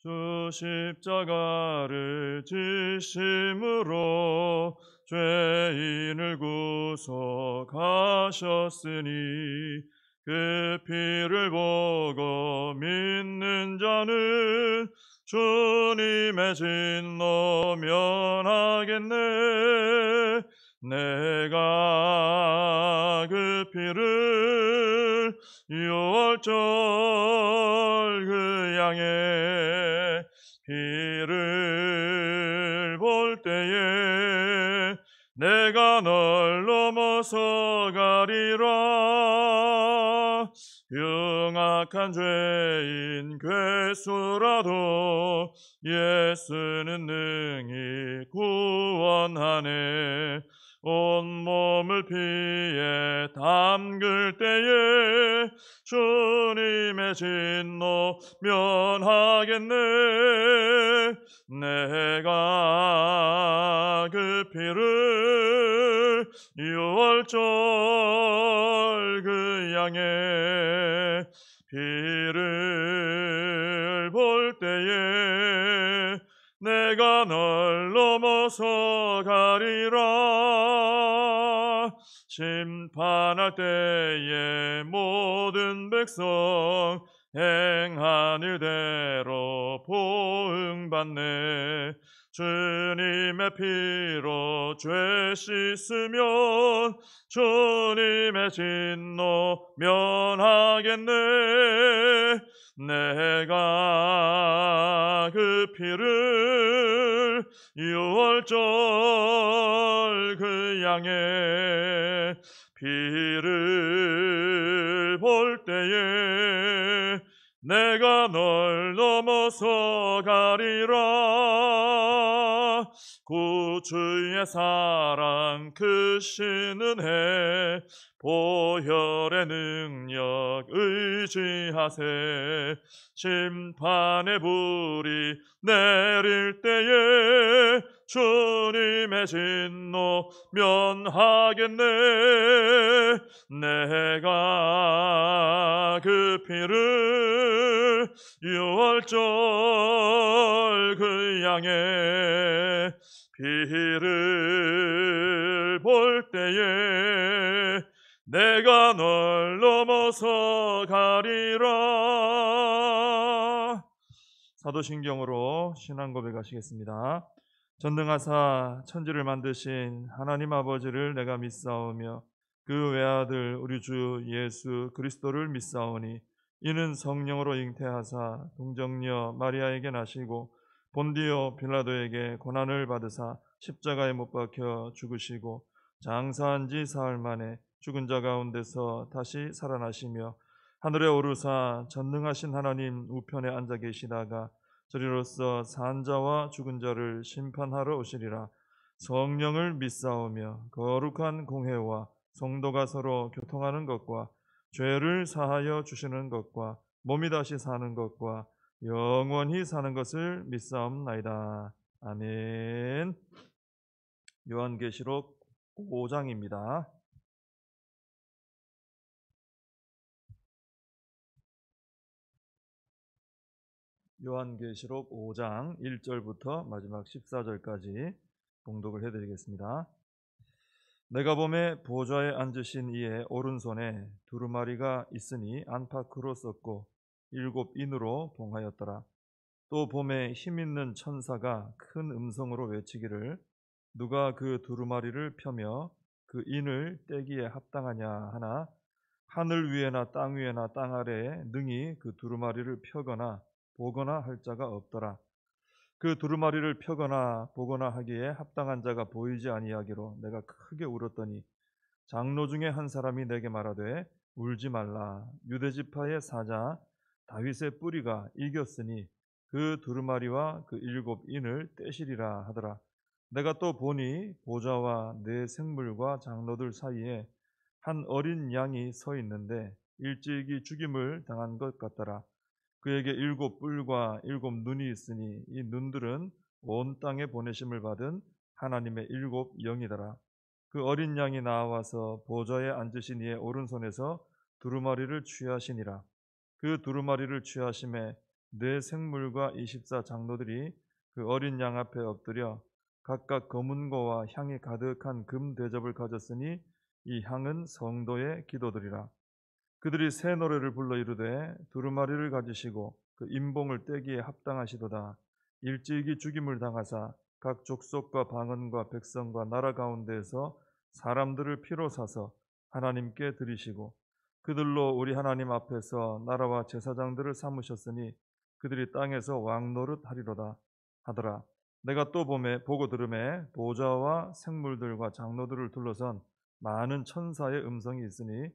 주 십자가를 지심으로 죄인을 구속하셨으니 그 피를 보고 믿는 자는 주님의 진노 면하겠네. 내가 그 피를 6월절 그 양의 피를 볼 때에 내가 널 넘어서 가리라. 흉악한 죄인 괴수라도 예수는 능히 구원하네. 온몸을 피에 담글 때에 주님의 진노 면하겠네. 내가 그 피를 6월절 그 양의 피를 볼 때에 내가 널 넘어서 가리라. 심판할 때에 모든 백성 행한 일대로 보응받네. 주님의 피로 죄 씻으면 주님의 진노 면하겠네. 내가 그 피를 6월절 그 양의 피를 볼 때에 내가 널 넘어서 가리라. 구주의 사랑 크신 은혜 보혈의 능력 의지하세. 심판의 불이 내릴 때에 주님의 진노 면하겠네. 내가 그 피를 6월절 그 양의 피를 볼 때에 내가 널 넘어서 가리라. 사도신경으로 신앙 고백하시겠습니다. 전능하사 천지를 만드신 하나님 아버지를 내가 믿사오며 그 외아들 우리 주 예수 그리스도를 믿사오니 이는 성령으로 잉태하사 동정녀 마리아에게 나시고 본디오 빌라도에게 고난을 받으사 십자가에 못 박혀 죽으시고 장사한 지 사흘 만에 죽은 자 가운데서 다시 살아나시며 하늘에 오르사 전능하신 하나님 우편에 앉아 계시다가 저리로서 산 자와 죽은 자를 심판하러 오시리라. 성령을 믿사오며 거룩한 공회와 성도가 서로 교통하는 것과 죄를 사하여 주시는 것과 몸이 다시 사는 것과 영원히 사는 것을 믿사옵나이다. 아멘. 요한계시록 5장입니다. 요한계시록 5장 1절부터 마지막 14절까지 봉독을 해드리겠습니다. 내가 보매 보좌에 앉으신 이의 오른손에 두루마리가 있으니 안팎으로 썼고 7인으로 봉하였더라. 또 보매 힘있는 천사가 큰 음성으로 외치기를 누가 그 두루마리를 펴며 그 인을 떼기에 합당하냐 하나 하늘 위에나 땅 위에나 땅 아래에 능히 그 두루마리를 펴거나 보거나 할 자가 없더라. 그 두루마리를 펴거나 보거나 하기에 합당한 자가 보이지 아니하기로 내가 크게 울었더니 장로 중에 한 사람이 내게 말하되 울지 말라. 유대지파의 사자 다윗의 뿌리가 이겼으니 그 두루마리와 그 7인을 떼시리라 하더라. 내가 또 보니 보좌와 네 생물과 장로들 사이에 한 어린 양이 서 있는데 일찍이 죽임을 당한 것 같더라. 그에게 7뿔과 7눈이 있으니 이 눈들은 온 땅에 보내심을 받은 하나님의 7영이더라. 그 어린 양이 나와서 보좌에 앉으신 이의 오른손에서 두루마리를 취하시니라. 그 두루마리를 취하심에 네 생물과 24 장로들이 그 어린 양 앞에 엎드려 각각 검은고와 향이 가득한 금 대접을 가졌으니 이 향은 성도의 기도들이라. 그들이 새 노래를 불러 이르되 두루마리를 가지시고 그 임봉을 떼기에 합당하시도다. 일찍이 죽임을 당하사 각 족속과 방언과 백성과 나라 가운데에서 사람들을 피로 사서 하나님께 드리시고 그들로 우리 하나님 앞에서 나라와 제사장들을 삼으셨으니 그들이 땅에서 왕 노릇하리로다 하더라. 내가 또 보고 들음에 보좌와 생물들과 장로들을 둘러선 많은 천사의 음성이 있으니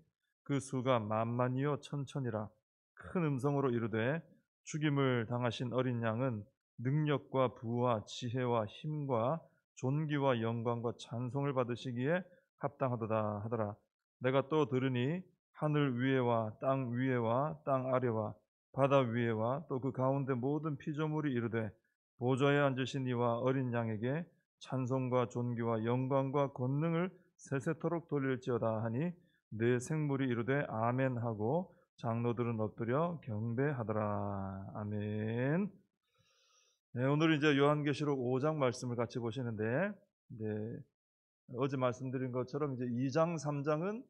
그 수가 만만이요 천천이라. 큰 음성으로 이르되 죽임을 당하신 어린 양은 능력과 부와 지혜와 힘과 존귀와 영광과 찬송을 받으시기에 합당하도다 하더라. 내가 또 들으니 하늘 위에와 땅 위에와 땅 아래와 바다 위에와 또 그 가운데 모든 피조물이 이르되 보좌에 앉으신 이와 어린 양에게 찬송과 존귀와 영광과 권능을 세세토록 돌릴지어다 하니 네 생물이 이르되 아멘 하고 장로들은 엎드려 경배하더라. 아멘. 네, 오늘 이제 요한계시록 5장 말씀을 같이 보시는데, 네, 어제 말씀드린 것처럼 이제 2장, 3장은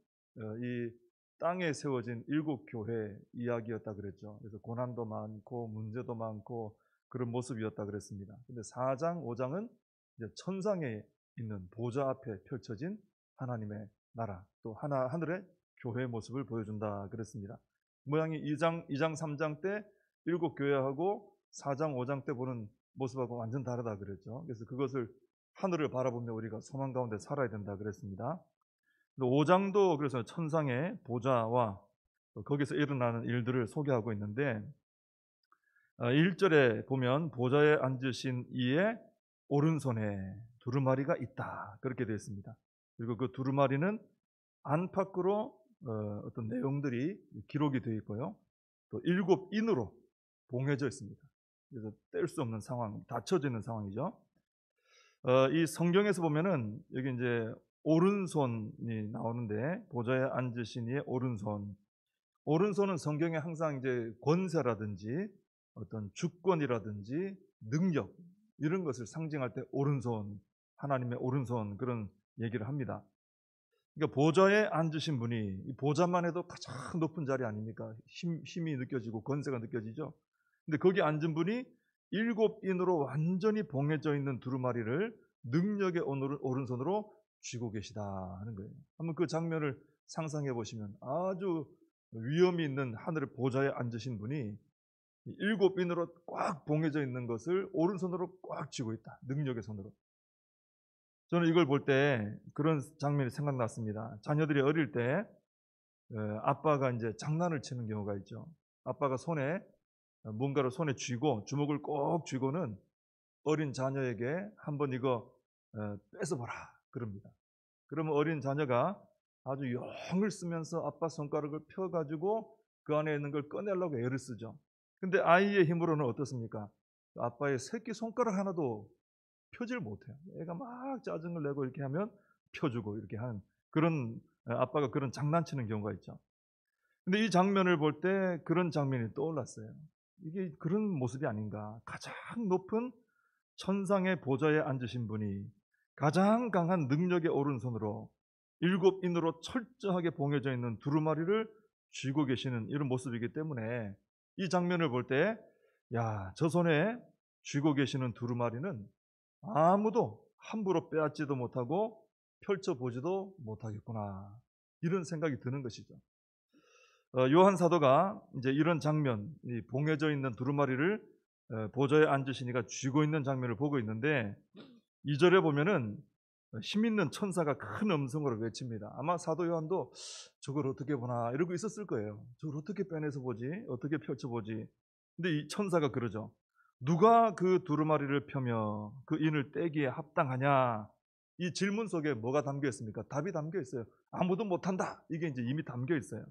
이 땅에 세워진 7교회 이야기였다 그랬죠. 그래서 고난도 많고 문제도 많고 그런 모습이었다 그랬습니다. 근데 4장, 5장은 이제 천상에 있는 보좌 앞에 펼쳐진 하나님의 나라, 또 하늘의 교회의 모습을 보여준다 그랬습니다. 모양이 2장, 3장 때 7교회하고 4장, 5장 때 보는 모습하고 완전 다르다 그랬죠. 그래서 그것을 하늘을 바라보며 우리가 소망 가운데 살아야 된다 그랬습니다. 5장도 그래서 천상의 보좌와 거기서 일어나는 일들을 소개하고 있는데 1절에 보면 보좌에 앉으신 이의 오른손에 두루마리가 있다 그렇게 되어 있습니다. 그리고 그 두루마리는 안팎으로 어떤 내용들이 기록이 되어 있고요. 또 7인으로 봉해져 있습니다. 그래서 뗄 수 없는 상황, 닫혀져 있는 상황이죠. 이 성경에서 보면은 여기 이제 오른손이 나오는데 보좌에 앉으신 이의 오른손. 오른손은 성경에 항상 이제 권세라든지 어떤 주권이라든지 능력 이런 것을 상징할 때 오른손, 하나님의 오른손 그런 얘기를 합니다. 그러니까 보좌에 앉으신 분이 이 보좌만 해도 가장 높은 자리 아닙니까? 힘이 느껴지고 권세가 느껴지죠. 근데 거기 앉은 분이 7인으로 완전히 봉해져 있는 두루마리를 능력의 오른손으로 쥐고 계시다 하는 거예요. 한번 그 장면을 상상해 보시면 아주 위엄이 있는 하늘의 보좌에 앉으신 분이 7인으로 꽉 봉해져 있는 것을 오른손으로 꽉 쥐고 있다. 능력의 손으로. 저는 이걸 볼 때 그런 장면이 생각났습니다. 자녀들이 어릴 때 아빠가 이제 장난을 치는 경우가 있죠. 아빠가 뭔가를 손에 쥐고 주먹을 꼭 쥐고는 어린 자녀에게 한번 이거 뺏어보라 그럽니다. 그러면 어린 자녀가 아주 영을 쓰면서 아빠 손가락을 펴가지고 그 안에 있는 걸 꺼내려고 애를 쓰죠. 근데 아이의 힘으로는 어떻습니까? 아빠의 새끼 손가락 하나도 펴질 못해요. 애가 막 짜증을 내고 이렇게 하면 펴주고 이렇게 하는 그런 아빠가 그런 장난치는 경우가 있죠. 근데 이 장면을 볼 때 그런 장면이 떠올랐어요. 이게 그런 모습이 아닌가. 가장 높은 천상의 보좌에 앉으신 분이 가장 강한 능력의 오른손으로 7인으로 철저하게 봉해져 있는 두루마리를 쥐고 계시는 이런 모습이기 때문에 이 장면을 볼 때 야, 저 손에 쥐고 계시는 두루마리는 아무도 함부로 빼앗지도 못하고 펼쳐보지도 못하겠구나. 이런 생각이 드는 것이죠. 요한 사도가 이제 이런 장면, 이 봉해져 있는 두루마리를 보좌에 앉으신 이가 쥐고 있는 장면을 보고 있는데 2절에 보면은 힘 있는 천사가 큰 음성으로 외칩니다. 아마 사도 요한도 저걸 어떻게 보나 이러고 있었을 거예요. 저걸 어떻게 빼내서 보지? 어떻게 펼쳐보지? 근데 이 천사가 그러죠. 누가 그 두루마리를 펴며 그 인을 떼기에 합당하냐? 이 질문 속에 뭐가 담겨 있습니까? 답이 담겨 있어요. 아무도 못한다. 이게 이제 이미 담겨 있어요.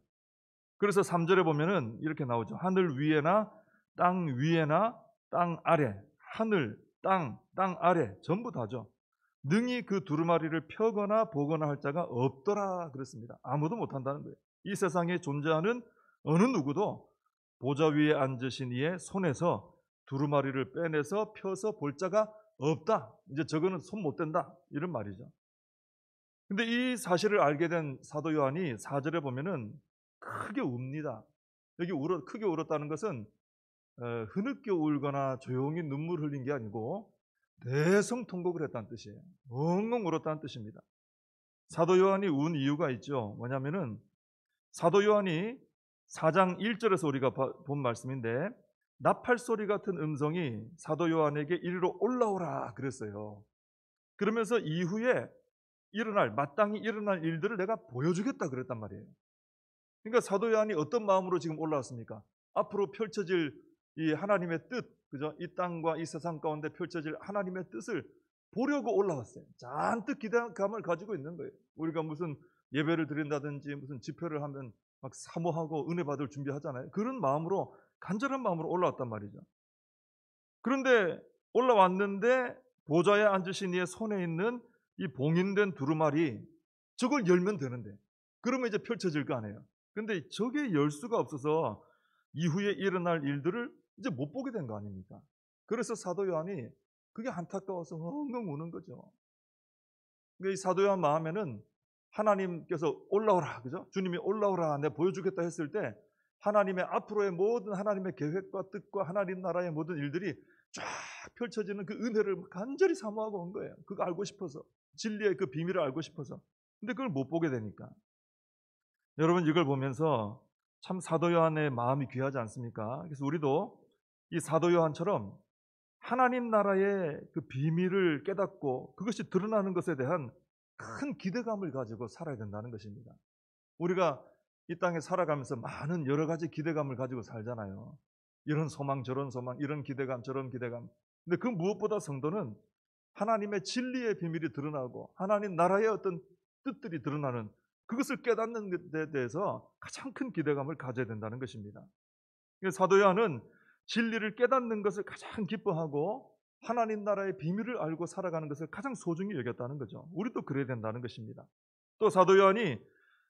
그래서 3절에 보면은 이렇게 나오죠. 하늘 위에나 땅 위에나 땅 아래, 하늘, 땅 아래 전부 다죠. 능히 그 두루마리를 펴거나 보거나 할 자가 없더라 그랬습니다. 아무도 못한다는 거예요. 이 세상에 존재하는 어느 누구도 보좌 위에 앉으신 이의 손에서 두루마리를 빼내서 펴서 볼 자가 없다. 이제 저거는 손 못 댄다. 이런 말이죠. 근데 이 사실을 알게 된 사도 요한이 4절에 보면은 크게 웁니다. 여기 크게 울었다는 것은 흐느껴 울거나 조용히 눈물 흘린 게 아니고 대성통곡을 했다는 뜻이에요. 엉엉 울었다는 뜻입니다. 사도 요한이 운 이유가 있죠. 뭐냐면은 사도 요한이 4장 1절에서 우리가 본 말씀인데 나팔 소리 같은 음성이 사도 요한에게 이리로 올라오라 그랬어요. 그러면서 이후에 마땅히 일어날 일들을 내가 보여주겠다 그랬단 말이에요. 그러니까 사도 요한이 어떤 마음으로 지금 올라왔습니까? 앞으로 펼쳐질 이 하나님의 뜻, 그죠? 이 땅과 이 세상 가운데 펼쳐질 하나님의 뜻을 보려고 올라왔어요. 잔뜩 기대감을 가지고 있는 거예요. 우리가 무슨 예배를 드린다든지 무슨 집회를 하면 막 사모하고 은혜 받을 준비하잖아요. 그런 마음으로, 간절한 마음으로 올라왔단 말이죠. 그런데 올라왔는데 보좌에 앉으신 이의 손에 있는 이 봉인된 두루마리, 저걸 열면 되는데, 그러면 이제 펼쳐질 거 아니에요. 근데 저게 열 수가 없어서 이후에 일어날 일들을 이제 못 보게 된 거 아닙니까? 그래서 사도 요한이 그게 안타까워서 엉엉 우는 거죠. 그러니까 이 사도 요한 마음에는 하나님께서 올라오라, 그죠? 주님이 올라오라, 내가 보여주겠다 했을 때 하나님의 앞으로의 모든 하나님의 계획과 뜻과 하나님 나라의 모든 일들이 쫙 펼쳐지는 그 은혜를 간절히 사모하고 온 거예요. 그거 알고 싶어서, 진리의 그 비밀을 알고 싶어서. 근데 그걸 못 보게 되니까. 여러분, 이걸 보면서 참 사도 요한의 마음이 귀하지 않습니까? 그래서 우리도 이 사도 요한처럼 하나님 나라의 그 비밀을 깨닫고 그것이 드러나는 것에 대한 큰 기대감을 가지고 살아야 된다는 것입니다. 우리가 이 땅에 살아가면서 많은 여러 가지 기대감을 가지고 살잖아요. 이런 소망, 저런 소망, 이런 기대감, 저런 기대감. 근데 그 무엇보다 성도는 하나님의 진리의 비밀이 드러나고 하나님 나라의 어떤 뜻들이 드러나는 그것을 깨닫는 데 대해서 가장 큰 기대감을 가져야 된다는 것입니다. 사도 요한은 진리를 깨닫는 것을 가장 기뻐하고 하나님 나라의 비밀을 알고 살아가는 것을 가장 소중히 여겼다는 거죠. 우리도 그래야 된다는 것입니다. 또 사도 요한이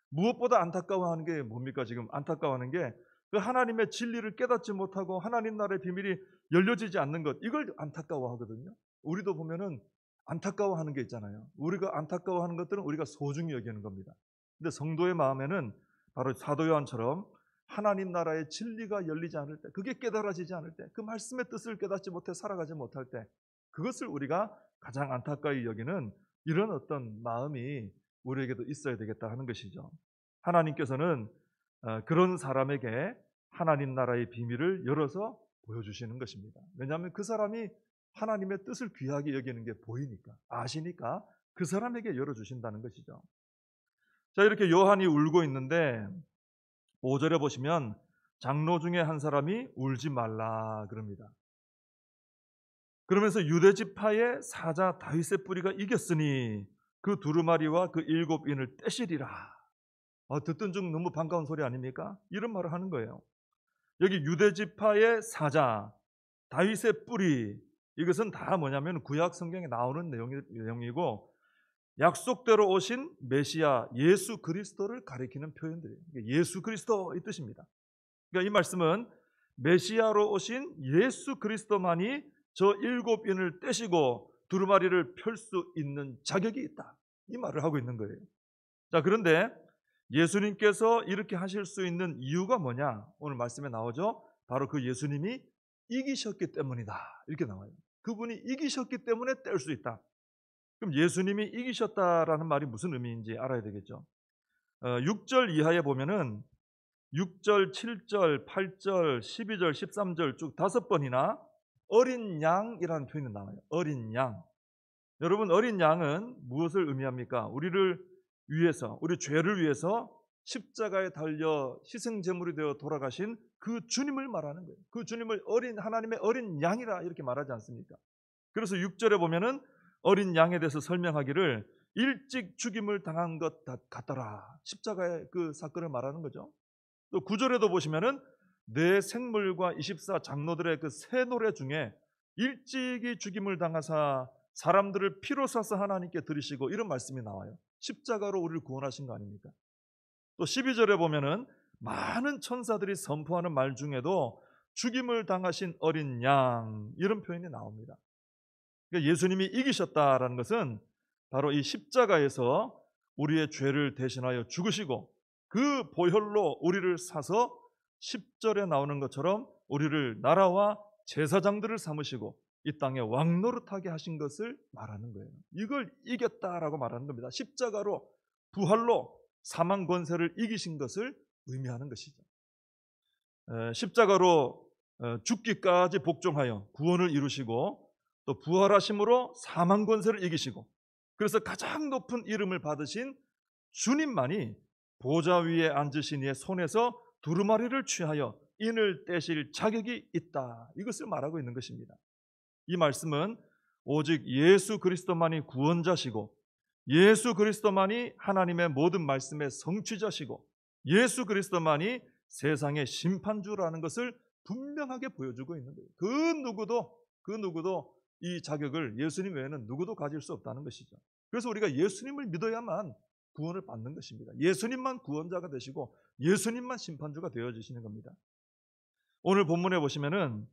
무엇보다 안타까워하는 게 뭡니까? 지금 안타까워하는 게 그 하나님의 진리를 깨닫지 못하고 하나님 나라의 비밀이 열려지지 않는 것, 이걸 안타까워하거든요. 우리도 보면은 안타까워하는 게 있잖아요. 우리가 안타까워하는 것들은 우리가 소중히 여기는 겁니다. 근데 성도의 마음에는 바로 사도 요한처럼 하나님 나라의 진리가 열리지 않을 때, 그게 깨달아지지 않을 때, 그 말씀의 뜻을 깨닫지 못해 살아가지 못할 때, 그것을 우리가 가장 안타까이 여기는 이런 어떤 마음이 우리에게도 있어야 되겠다 하는 것이죠. 하나님께서는 그런 사람에게 하나님 나라의 비밀을 열어서 보여주시는 것입니다. 왜냐하면 그 사람이 하나님의 뜻을 귀하게 여기는 게 보이니까, 아시니까 그 사람에게 열어주신다는 것이죠. 자, 이렇게 요한이 울고 있는데 5절에 보시면 장로 중에 한 사람이 울지 말라 그럽니다. 그러면서 유대지파의 사자 다윗의 뿌리가 이겼으니 그 두루마리와 그 7인을 떼시리라. 듣던 중 너무 반가운 소리 아닙니까? 이런 말을 하는 거예요. 여기 유대지파의 사자 다윗의 뿌리, 이것은 다 뭐냐면 구약 성경에 나오는 내용이고 약속대로 오신 메시아 예수 그리스도를 가리키는 표현들이에요. 예수 그리스도 이 뜻입니다. 그러니까 이 말씀은 메시아로 오신 예수 그리스도만이 저 7인을 떼시고 두루마리를 펼 수 있는 자격이 있다, 이 말을 하고 있는 거예요. 자, 그런데 예수님께서 이렇게 하실 수 있는 이유가 뭐냐? 오늘 말씀에 나오죠. 바로 그 예수님이 이기셨기 때문이다, 이렇게 나와요. 그분이 이기셨기 때문에 뗄 수 있다. 그럼 예수님이 이기셨다라는 말이 무슨 의미인지 알아야 되겠죠. 6절 이하에 보면은 6절, 7절, 8절, 12절, 13절 쭉 5번이나 어린 양이라는 표현이 나와요. 어린 양. 여러분, 어린 양은 무엇을 의미합니까? 우리를 위해서, 우리 죄를 위해서 십자가에 달려 희생제물이 되어 돌아가신 그 주님을 말하는 거예요. 그 주님을 하나님의 어린 양이라 이렇게 말하지 않습니까? 그래서 6절에 보면은 어린 양에 대해서 설명하기를 일찍 죽임을 당한 것 같더라, 십자가의 그 사건을 말하는 거죠. 또 9절에도 보시면은 내 생물과 24 장로들의 그 새 노래 중에 일찍이 죽임을 당하사 사람들을 피로 사서 하나님께 드리시고, 이런 말씀이 나와요. 십자가로 우리를 구원하신 거 아닙니까? 또 12절에 보면은 많은 천사들이 선포하는 말 중에도 죽임을 당하신 어린 양, 이런 표현이 나옵니다. 그러니까 예수님이 이기셨다라는 것은 바로 이 십자가에서 우리의 죄를 대신하여 죽으시고 그 보혈로 우리를 사서 10절에 나오는 것처럼 우리를 나라와 제사장들을 삼으시고 이 땅에 왕노릇하게 하신 것을 말하는 거예요. 이걸 이겼다라고 말하는 겁니다. 십자가로, 부활로 사망 권세를 이기신 것을 의미하는 것이죠. 십자가로 죽기까지 복종하여 구원을 이루시고 또 부활하심으로 사망 권세를 이기시고, 그래서 가장 높은 이름을 받으신 주님만이 보좌 위에 앉으신 이의 손에서 두루마리를 취하여 인을 떼실 자격이 있다, 이것을 말하고 있는 것입니다. 이 말씀은 오직 예수 그리스도만이 구원자시고 예수 그리스도만이 하나님의 모든 말씀의 성취자시고 예수 그리스도만이 세상의 심판주라는 것을 분명하게 보여주고 있는 거예요. 그 누구도 이 자격을 예수님 외에는 누구도 가질 수 없다는 것이죠. 그래서 우리가 예수님을 믿어야만 구원을 받는 것입니다. 예수님만 구원자가 되시고 예수님만 심판주가 되어주시는 겁니다. 오늘 본문에 보시면은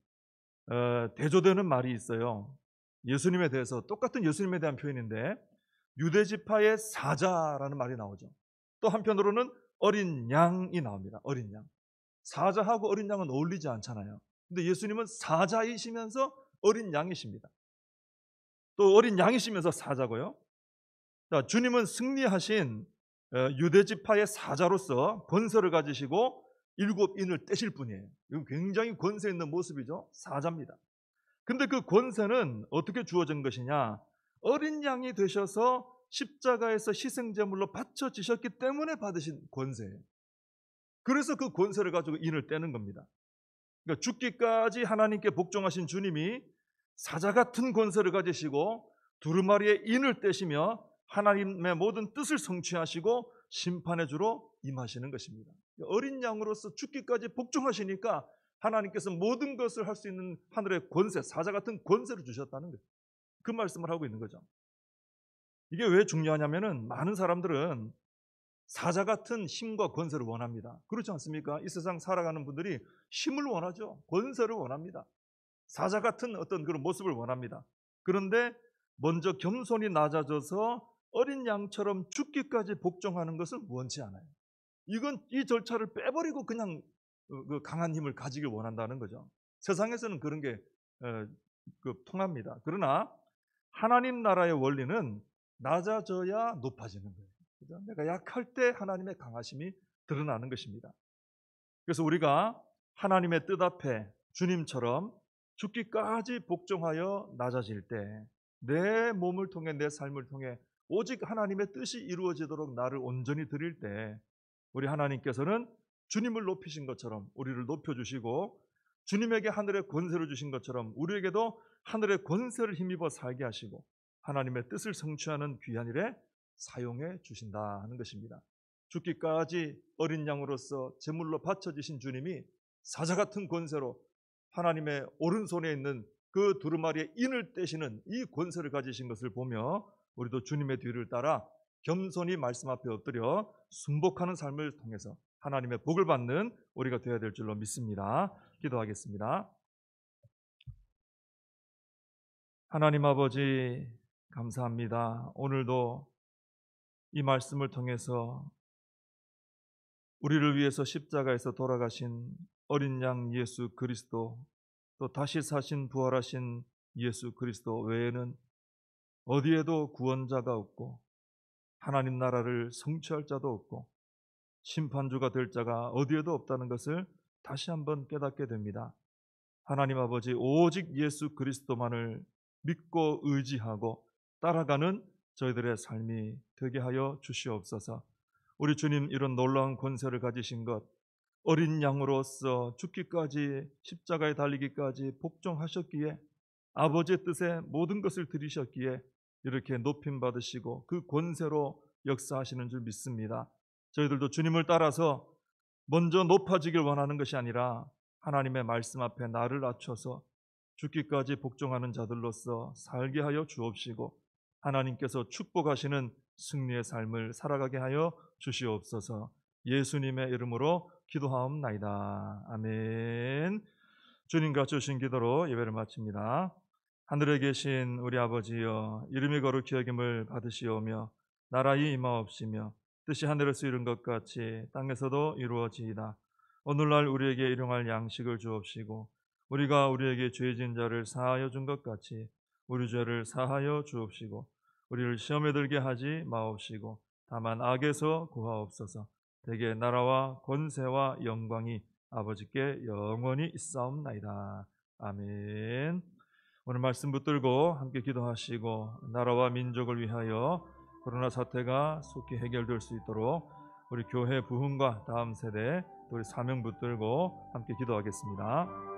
대조되는 말이 있어요. 예수님에 대해서, 똑같은 예수님에 대한 표현인데 유대지파의 사자라는 말이 나오죠. 또 한편으로는 어린 양이 나옵니다. 어린 양. 사자하고 어린 양은 어울리지 않잖아요. 근데 예수님은 사자이시면서 어린 양이십니다. 또 어린 양이시면서 사자고요. 자, 주님은 승리하신 유대지파의 사자로서 권세를 가지시고 일곱 인을 떼실 분이에요. 이건 굉장히 권세 있는 모습이죠. 사자입니다. 근데 그 권세는 어떻게 주어진 것이냐? 어린 양이 되셔서 십자가에서 희생제물로 바쳐지셨기 때문에 받으신 권세예요. 그래서 그 권세를 가지고 인을 떼는 겁니다. 그러니까 죽기까지 하나님께 복종하신 주님이 사자 같은 권세를 가지시고 두루마리의 인을 떼시며 하나님의 모든 뜻을 성취하시고 심판의 주로 임하시는 것입니다. 어린 양으로서 죽기까지 복종하시니까 하나님께서 모든 것을 할 수 있는 하늘의 권세, 사자 같은 권세를 주셨다는 거예요. 그 말씀을 하고 있는 거죠. 이게 왜 중요하냐면은 많은 사람들은 사자 같은 힘과 권세를 원합니다. 그렇지 않습니까? 이 세상 살아가는 분들이 힘을 원하죠. 권세를 원합니다. 사자 같은 어떤 그런 모습을 원합니다. 그런데 먼저 겸손히 낮아져서 어린 양처럼 죽기까지 복종하는 것을 원치 않아요. 이 절차를 빼버리고 그냥 그 강한 힘을 가지길 원한다는 거죠. 세상에서는 그런 게 통합니다. 그러나 하나님 나라의 원리는 낮아져야 높아지는 거예요. 그죠? 내가 약할 때 하나님의 강하심이 드러나는 것입니다. 그래서 우리가 하나님의 뜻 앞에 주님처럼 죽기까지 복종하여 낮아질 때, 내 몸을 통해 내 삶을 통해 오직 하나님의 뜻이 이루어지도록 나를 온전히 드릴 때, 우리 하나님께서는 주님을 높이신 것처럼 우리를 높여주시고 주님에게 하늘의 권세를 주신 것처럼 우리에게도 하늘의 권세를 힘입어 살게 하시고 하나님의 뜻을 성취하는 귀한 일에 사용해 주신다 하는 것입니다. 죽기까지 어린 양으로서 제물로 바쳐지신 주님이 사자 같은 권세로 하나님의 오른손에 있는 그 두루마리의 인을 떼시는 이 권세를 가지신 것을 보며 우리도 주님의 뒤를 따라 겸손히 말씀 앞에 엎드려 순복하는 삶을 통해서 하나님의 복을 받는 우리가 되어야 될 줄로 믿습니다. 기도하겠습니다. 하나님 아버지, 감사합니다. 오늘도 이 말씀을 통해서 우리를 위해서 십자가에서 돌아가신 어린 양 예수 그리스도, 또 다시 사신 부활하신 예수 그리스도 외에는 어디에도 구원자가 없고 하나님 나라를 성취할 자도 없고 심판주가 될 자가 어디에도 없다는 것을 다시 한번 깨닫게 됩니다. 하나님 아버지, 오직 예수 그리스도만을 믿고 의지하고 따라가는 저희들의 삶이 되게 하여 주시옵소서. 우리 주님, 이런 놀라운 권세를 가지신 것, 어린 양으로서 죽기까지 십자가에 달리기까지 복종하셨기에, 아버지의 뜻에 모든 것을 들이셨기에 이렇게 높임 받으시고 그 권세로 역사하시는 줄 믿습니다. 저희들도 주님을 따라서 먼저 높아지길 원하는 것이 아니라 하나님의 말씀 앞에 나를 낮춰서 죽기까지 복종하는 자들로서 살게 하여 주옵시고 하나님께서 축복하시는 승리의 삶을 살아가게 하여 주시옵소서. 예수님의 이름으로 기도하옵나이다. 아멘. 주님과 주신 기도로 예배를 마칩니다. 하늘에 계신 우리 아버지여, 이름이 거룩히 여김을 받으시오며 나라의 임하옵시며 뜻이 하늘에서 이룬 것 같이 땅에서도 이루어지이다. 오늘날 우리에게 일용할 양식을 주옵시고 우리가 우리에게 죄 지은 자를 사하여 준 것 같이 우리 죄를 사하여 주옵시고 우리를 시험에 들게 하지 마옵시고 다만 악에서 구하옵소서. 대개 나라와 권세와 영광이 아버지께 영원히 있사옵나이다. 아멘. 오늘 말씀 붙들고 함께 기도하시고 나라와 민족을 위하여 코로나 사태가 속히 해결될 수 있도록 우리 교회 부흥과 다음 세대 우리 사명 붙들고 함께 기도하겠습니다.